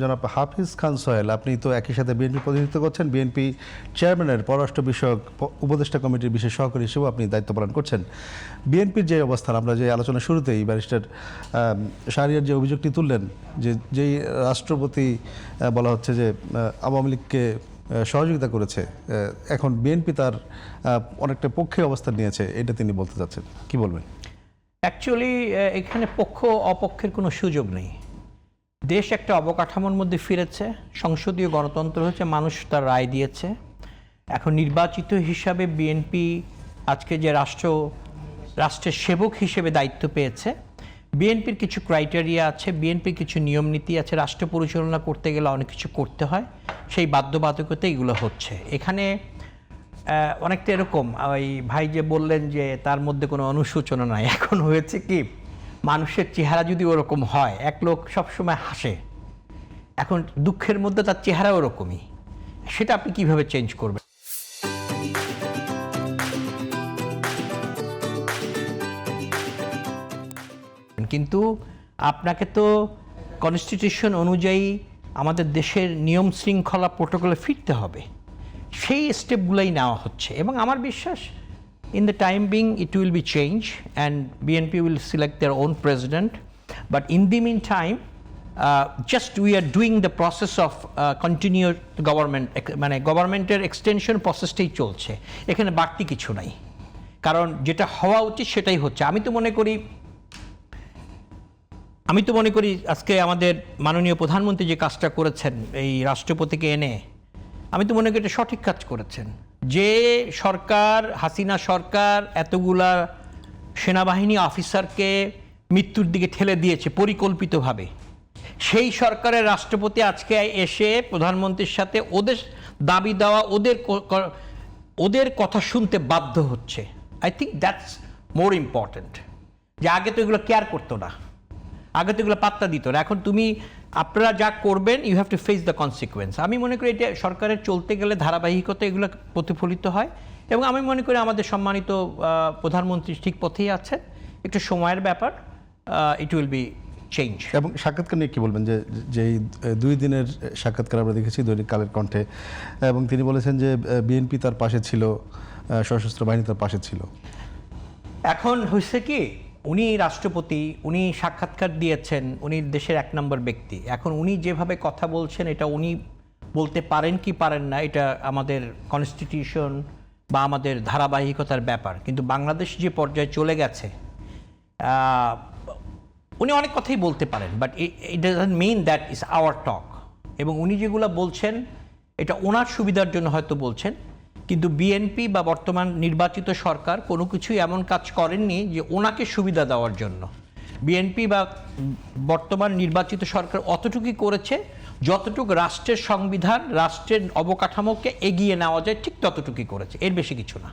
জনাব হাফিজ খান সোহেল, আপনি তো একই সাথে বিএনপি প্রতিনিধিত্ব করছেন, বিএনপি চেয়ারম্যানের পররাষ্ট্র বিষয়ক উপদেষ্টা কমিটির বিশেষ সহকারী হিসেবেও আপনি দায়িত্ব পালন করছেন। বিএনপির যে অবস্থান, আমরা যে আলোচনা শুরুতেই ব্যারিস্টার শাহরিয়ার যে অভিযোগটি তুললেন, যে যেই রাষ্ট্রপতি বলা হচ্ছে যে আওয়ামী লীগকে সহযোগিতা করেছে, এখন বিএনপি তার অনেকটা পক্ষে অবস্থান নিয়েছে, এটা তিনি বলতে চাচ্ছেন, কি বলবেন? অ্যাকচুয়ালি এখানে পক্ষ অপক্ষের কোনো সুযোগ নেই। দেশ একটা অবকাঠামোর মধ্যে ফিরেছে, সংসদীয় গণতন্ত্র হয়েছে, মানুষ তার রায় দিয়েছে। এখন নির্বাচিত হিসাবে বিএনপি আজকে যে রাষ্ট্রের সেবক হিসেবে দায়িত্ব পেয়েছে, বিএনপির কিছু ক্রাইটেরিয়া আছে, বিএনপির কিছু নিয়ম নীতি আছে। রাষ্ট্র পরিচালনা করতে গেলে অনেক কিছু করতে হয়, সেই বাধ্যবাধকতা এগুলো হচ্ছে। এখানে অনেকটা এরকম, ওই ভাই যে বললেন যে তার মধ্যে কোনো অনুশোচনা নাই, এখন হয়েছে কি, মানুষের চেহারা যদি ওরকম হয়, এক লোক সবসময় হাসে, এখন দুঃখের মধ্যে তার চেহারা ওরকমই, সেটা আপনি কিভাবে চেঞ্জ করবেন? কিন্তু আপনাকে তো কনস্টিটিউশন অনুযায়ী আমাদের দেশের নিয়ম শৃঙ্খলা প্রোটোকলে ফিরতে হবে, সেই স্টেপগুলোই নেওয়া হচ্ছে। এবং আমার বিশ্বাস in the time being it will be change and BNP will select their own president, but in the meantime just we are doing the process of continued government, মানে গভর্নমেন্টের এক্সটেনশন প্রসেসটাই চলছে, এখানে বাড়তি কিছু নাই, কারণ যেটা হওয়া উচিত সেটাই হচ্ছে। আমি তো মনে করি আজকে আমাদের মাননীয় প্রধানমন্ত্রী যে কাজটা করেছেন এই রাষ্ট্রপতিকে এনে, আমি তো মনে করি এটা সঠিক কাজ করেছেন। যে সরকার, হাসিনা সরকার, এতগুলা সেনাবাহিনী অফিসারকে মৃত্যুর দিকে ঠেলে দিয়েছে পরিকল্পিতভাবে, সেই সরকারের রাষ্ট্রপতি আজকে এসে প্রধানমন্ত্রীর সাথে ওদের দাবি দেওয়া, ওদের কথা শুনতে বাধ্য হচ্ছে। I think that's more important. যে আগে তো এগুলো কেয়ার করতো না, আগে তো এগুলো পাত্তা দিত না, এখন আপনারা যা করবেন you have to face the consequence. আমি মনে করি এটা সরকারের চলতে গেলে ধারাবাহিকতা এগুলো প্রতিফলিত হয়, এবং আমি মনে করি আমাদের সম্মানিত প্রধানমন্ত্রী ঠিক পথেই আছেন, একটু সময়ের ব্যাপার, ইট উইল বি চেঞ্জ। এবং সাক্ষাৎকার নিয়ে কী বলবেন, যে যেই 2 দিনের সাক্ষাৎকার আমরা দেখেছি দৈনিক কালের কণ্ঠে, এবং তিনি বলেছেন যে বিএনপি তার পাশে ছিল, সশস্ত্র বাহিনী তার পাশে ছিল। এখন হয়েছে কি, উনি রাষ্ট্রপতি, উনি সাক্ষাৎকার দিয়েছেন, উনি দেশের 1 নম্বর ব্যক্তি। এখন উনি যেভাবে কথা বলছেন, এটা উনি বলতে পারেন কি পারেন না, এটা আমাদের কনস্টিটিউশন বা আমাদের ধারাবাহিকতার ব্যাপার। কিন্তু বাংলাদেশ যে পর্যায়ে চলে গেছে, উনি অনেক কথাই বলতে পারেন, but it doesn't mean that is our talk. এবং উনি যেগুলো বলছেন এটা ওনার সুবিধার জন্য হয়তো বলছেন, কিন্তু বিএনপি বা বর্তমান নির্বাচিত সরকার কোনো কিছুই এমন কাজ করেননি যে ওনাকে সুবিধা দেওয়ার জন্য। বিএনপি বা বর্তমান নির্বাচিত সরকার অতটুকুই করেছে যতটুকু রাষ্ট্রের সংবিধান, রাষ্ট্রের অবকাঠামোকে এগিয়ে নেওয়া যায়, ঠিক ততটুকুই করেছে, এর বেশি কিছু না।